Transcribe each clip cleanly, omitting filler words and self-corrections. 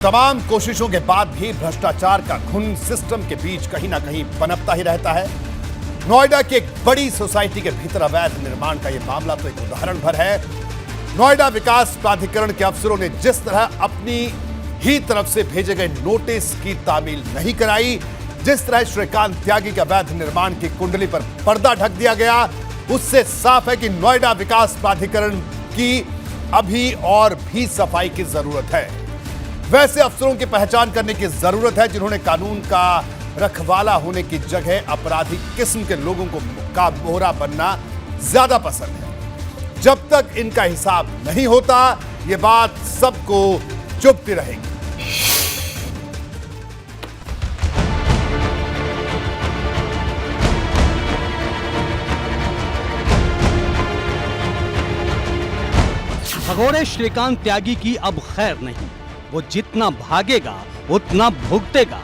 तमाम कोशिशों के बाद भी भ्रष्टाचार का घुन सिस्टम के बीच कहीं ना कहीं पनपता ही रहता है। नोएडा की एक बड़ी सोसाइटी के भीतर अवैध निर्माण का यह मामला तो एक उदाहरण भर है। नोएडा विकास प्राधिकरण के अफसरों ने जिस तरह अपनी ही तरफ से भेजे गए नोटिस की तामील नहीं कराई, जिस तरह श्रीकांत त्यागी के अवैध निर्माण की कुंडली पर पर्दा ढक दिया गया, उससे साफ है कि नोएडा विकास प्राधिकरण की अभी और भी सफाई की जरूरत है। वैसे अफसरों की पहचान करने की जरूरत है जिन्होंने कानून का रखवाला होने की जगह अपराधी किस्म के लोगों का मोहरा बनना ज्यादा पसंद है। जब तक इनका हिसाब नहीं होता, ये बात सबको चुभती रहेगी। भगोड़े श्रीकांत त्यागी की अब खैर नहीं। वो जितना भागेगा उतना भुगतेगा।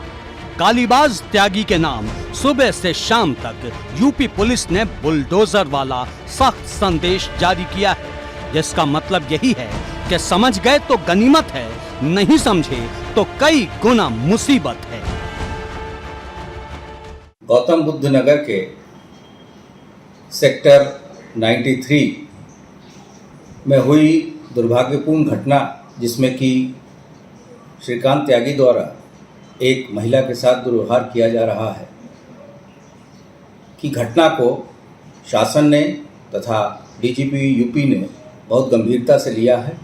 कालीबाज त्यागी के नाम सुबह से शाम तक यूपी पुलिस ने बुलडोजर वाला सख्त संदेश जारी किया है, जिसका मतलब यही है कि समझ गए तो गनीमत है, नहीं समझे तो कई गुना मुसीबत है। गौतम बुद्ध नगर के सेक्टर 93 में हुई दुर्भाग्यपूर्ण घटना, जिसमें कि श्रीकांत त्यागी द्वारा एक महिला के साथ दुर्व्यवहार किया जा रहा है, की घटना को शासन ने तथा डीजीपी यूपी ने बहुत गंभीरता से लिया है।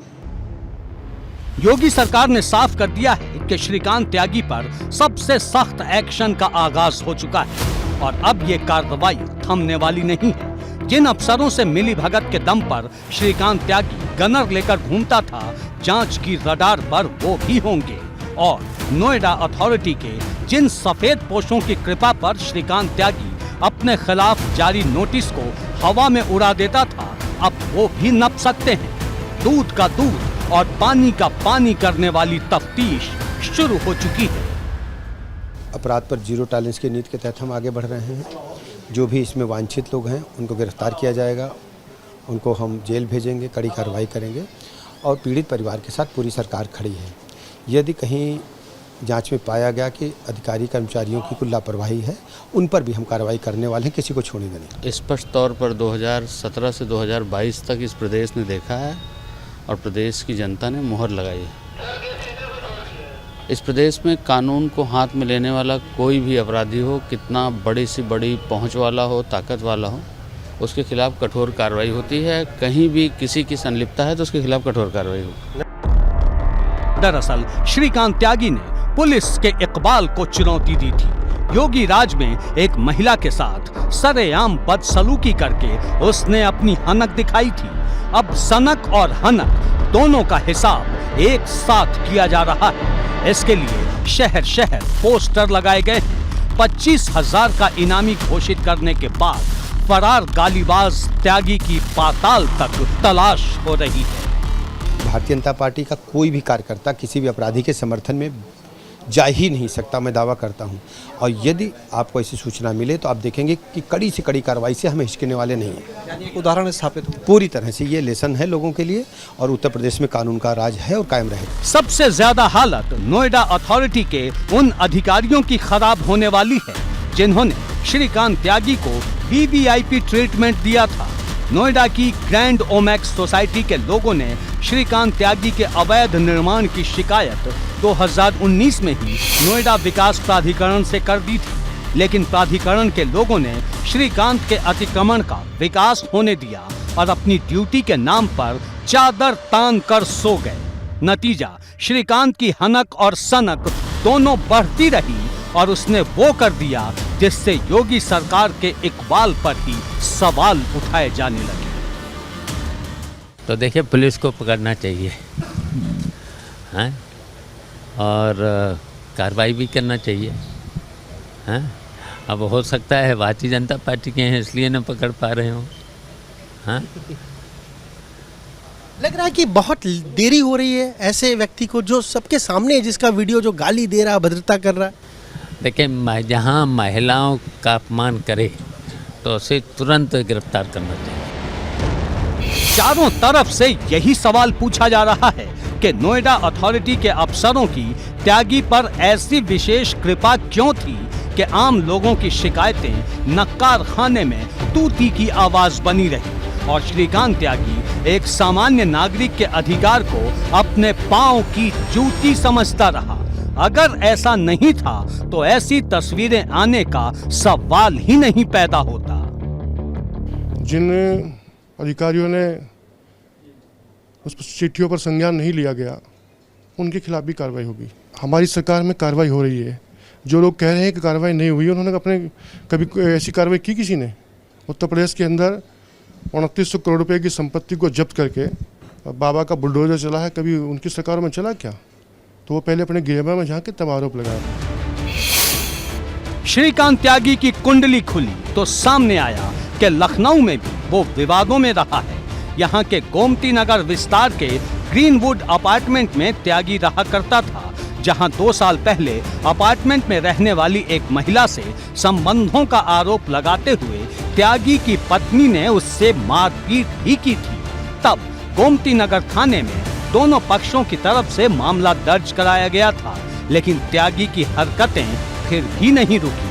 योगी सरकार ने साफ कर दिया है कि श्रीकांत त्यागी पर सबसे सख्त एक्शन का आगाज हो चुका है और अब ये कार्रवाई थमने वाली नहीं है। जिन अफसरों से मिली भगत के दम पर श्रीकांत त्यागी गनर लेकर घूमता था, जांच की रडार पर वो भी होंगे और नोएडा अथॉरिटी के जिन सफेद पोशों की कृपा पर श्रीकांत त्यागी अपने खिलाफ जारी नोटिस को हवा में उड़ा देता था, अब वो भी नप सकते हैं। दूध का दूध और पानी का पानी करने वाली तफ्तीश शुरू हो चुकी है। अपराध पर जीरो टॉलरेंस की नीति के तहत हम आगे बढ़ रहे हैं। जो भी इसमें वांछित लोग हैं उनको गिरफ्तार किया जाएगा, उनको हम जेल भेजेंगे, कड़ी कार्रवाई करेंगे और पीड़ित परिवार के साथ पूरी सरकार खड़ी है। यदि कहीं जांच में पाया गया कि अधिकारी कर्मचारियों की कुछ लापरवाही है, उन पर भी हम कार्रवाई करने वाले हैं, किसी को छोड़ेंगे नहीं। स्पष्ट तौर पर 2017 से 2022 तक इस प्रदेश ने देखा है और प्रदेश की जनता ने मुहर लगाई है। इस प्रदेश में कानून को हाथ में लेने वाला कोई भी अपराधी हो, कितना बड़ी से बड़ी पहुंच वाला हो, ताकत वाला हो, उसके खिलाफ कठोर कार्रवाई होती है। कहीं भी किसी की संलिप्तता है तो उसके खिलाफ कठोर कार्रवाई होगी। दरअसल श्रीकांत त्यागी ने पुलिस के इकबाल को चुनौती दी थी। योगी राज में एक महिला के साथ सरेआम बदसलूकी करके उसने अपनी हनक दिखाई थी। अब सनक और हनक दोनों का हिसाब एक साथ किया जा रहा है। इसके लिए शहर शहर पोस्टर लगाए गए हैं। 25,000 का इनामी घोषित करने के बाद फरार गालीबाज त्यागी की पाताल तक तलाश हो रही है। भारतीय जनता पार्टी का कोई भी कार्यकर्ता किसी भी अपराधी के समर्थन में जा ही नहीं सकता, मैं दावा करता हूं। और यदि आपको ऐसी सूचना मिले तो आप देखेंगे कि कड़ी से कड़ी कार्रवाई से हम हिचकने वाले नहीं हैं। यानी एक उदाहरण स्थापित हो पूरी तरह से ये लेसन है लोगों के लिए और उत्तर प्रदेश में कानून का राज है और कायम रहेगा। सबसे ज्यादा हालत नोएडा अथॉरिटी के उन अधिकारियों की खराब होने वाली है जिन्होंने श्रीकांत त्यागी को वीवीआईपी ट्रीटमेंट दिया था। नोएडा की ग्रैंड ओमैक्स सोसाइटी के लोगों ने श्रीकांत त्यागी के अवैध निर्माण की शिकायत 2019 में ही नोएडा विकास प्राधिकरण से कर दी थी, लेकिन प्राधिकरण के लोगों ने श्रीकांत के अतिक्रमण का विकास होने दिया और अपनी ड्यूटी के नाम पर चादर तान कर सो गए। नतीजा, श्रीकांत की हनक और सनक दोनों बढ़ती रही और उसने वो कर दिया जिससे योगी सरकार के इकबाल पर ही सवाल उठाए जाने लगे। तो देखिए, पुलिस को पकड़ना चाहिए, हैं, और कार्रवाई भी करना चाहिए, हैं। अब हो सकता है भारतीय जनता पार्टी के हैं इसलिए न पकड़ पा रहे हो, हैं। लग रहा है कि बहुत देरी हो रही है ऐसे व्यक्ति को जो सबके सामने, जिसका वीडियो जो गाली दे रहा है, भद्रता कर रहा है। देखिए, जहाँ महिलाओं का अपमान करे तो उसे तुरंत गिरफ्तार करना चाहिए। चारों तरफ से यही सवाल पूछा जा रहा है कि नोएडा अथॉरिटी के अफसरों की त्यागी पर ऐसी विशेष कृपा क्यों थी कि आम लोगों की शिकायतें नक्कार खाने में तूती की आवाज बनी रही और श्रीकांत त्यागी एक सामान्य नागरिक के अधिकार को अपने पांव की जूती समझता रहा। अगर ऐसा नहीं था तो ऐसी तस्वीरें आने का सवाल ही नहीं पैदा होता। जिन अधिकारियों ने उस चिट्ठियों पर संज्ञान नहीं लिया गया उनके खिलाफ भी कार्रवाई होगी। हमारी सरकार में कार्रवाई हो रही है। जो लोग कह रहे हैं कि कार्रवाई नहीं हुई, उन्होंने अपने कभी ऐसी कार्रवाई की किसी ने? उत्तर प्रदेश के अंदर 2900 करोड़ रुपए की संपत्ति को जब्त करके बाबा का बुलडोजर चला है, कभी उनकी सरकारों में चला क्या? तो वो पहले अपने गिरबा में जाके तब आरोप लगाया। श्रीकांत त्यागी की कुंडली खुली तो सामने आया कि लखनऊ में भी वो विवादों में रहा है। यहाँ के गोमती नगर विस्तार के ग्रीनवुड अपार्टमेंट में त्यागी रहा करता था, जहां 2 साल पहले अपार्टमेंट में रहने वाली एक महिला से संबंधों का आरोप लगाते हुए त्यागी की पत्नी ने उससे मारपीट भी की थी। तब गोमती नगर थाने में दोनों पक्षों की तरफ से मामला दर्ज कराया गया था, लेकिन त्यागी की हरकतें फिर भी नहीं रुकी।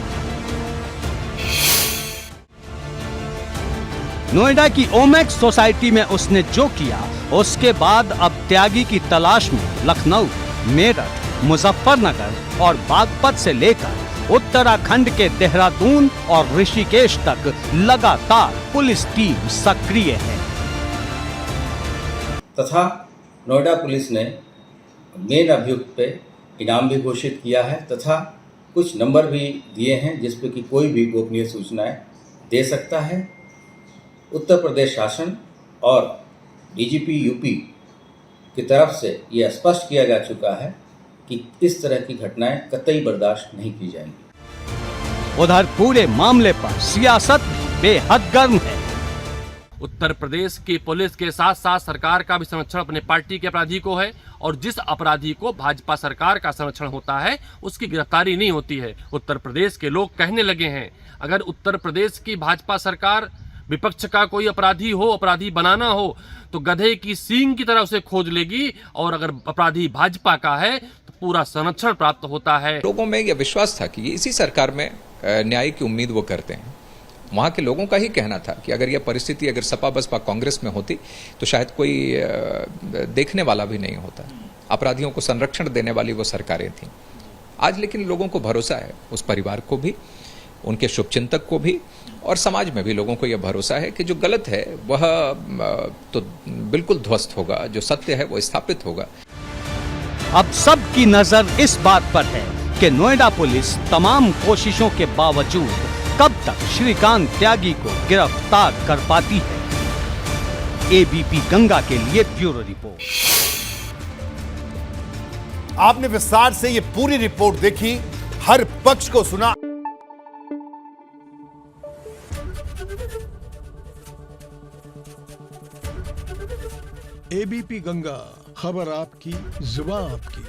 नोएडा की ओमैक्स सोसाइटी में उसने जो किया, उसके बाद अब त्यागी की तलाश में लखनऊ, मेरठ, मुजफ्फरनगर और बागपत से लेकर उत्तराखंड के देहरादून और ऋषिकेश तक लगातार पुलिस टीम सक्रिय है। तथा नोएडा पुलिस ने मेन अभियुक्त पे इनाम भी घोषित किया है तथा कुछ नंबर भी दिए हैं जिस पे कि कोई भी गोपनीय सूचनाएं दे सकता है। उत्तर प्रदेश शासन और डीजीपी यूपी की तरफ से यह स्पष्ट किया जा चुका है कि इस तरह की घटनाएं कतई बर्दाश्त नहीं की जाएंगी। उधर पूरे मामले पर सियासत बेहद गर्म है। उत्तर प्रदेश की पुलिस के साथ साथ सरकार का भी संरक्षण अपने पार्टी के अपराधी को है और जिस अपराधी को भाजपा सरकार का संरक्षण होता है उसकी गिरफ्तारी नहीं होती है। उत्तर प्रदेश के लोग कहने लगे हैं अगर उत्तर प्रदेश की भाजपा सरकार विपक्ष का कोई अपराधी हो, अपराधी बनाना हो तो गधे की सींग की तरह उसे खोज लेगी और अगर अपराधी भाजपा का है तो पूरा संरक्षण प्राप्त होता है। लोगों में यह विश्वास था कि इसी सरकार में न्याय की उम्मीद वो करते हैं। वहाँ के लोगों का ही कहना था कि अगर यह परिस्थिति अगर सपा बसपा कांग्रेस में होती तो शायद कोई देखने वाला भी नहीं होता। अपराधियों को संरक्षण देने वाली वो सरकारें थीं। आज लेकिन लोगों को भरोसा है, उस परिवार को भी, उनके शुभचिंतक को भी और समाज में भी लोगों को यह भरोसा है कि जो गलत है वह तो बिल्कुल ध्वस्त होगा, जो सत्य है वो स्थापित होगा। अब सबकी नजर इस बात पर है कि नोएडा पुलिस तमाम कोशिशों के बावजूद कब तक श्रीकांत त्यागी को गिरफ्तार कर पाती है। एबीपी गंगा के लिए ब्यूरो रिपोर्ट। आपने विस्तार से ये पूरी रिपोर्ट देखी, हर पक्ष को सुना। एबीपी गंगा, खबर आपकी, जुबान आपकी।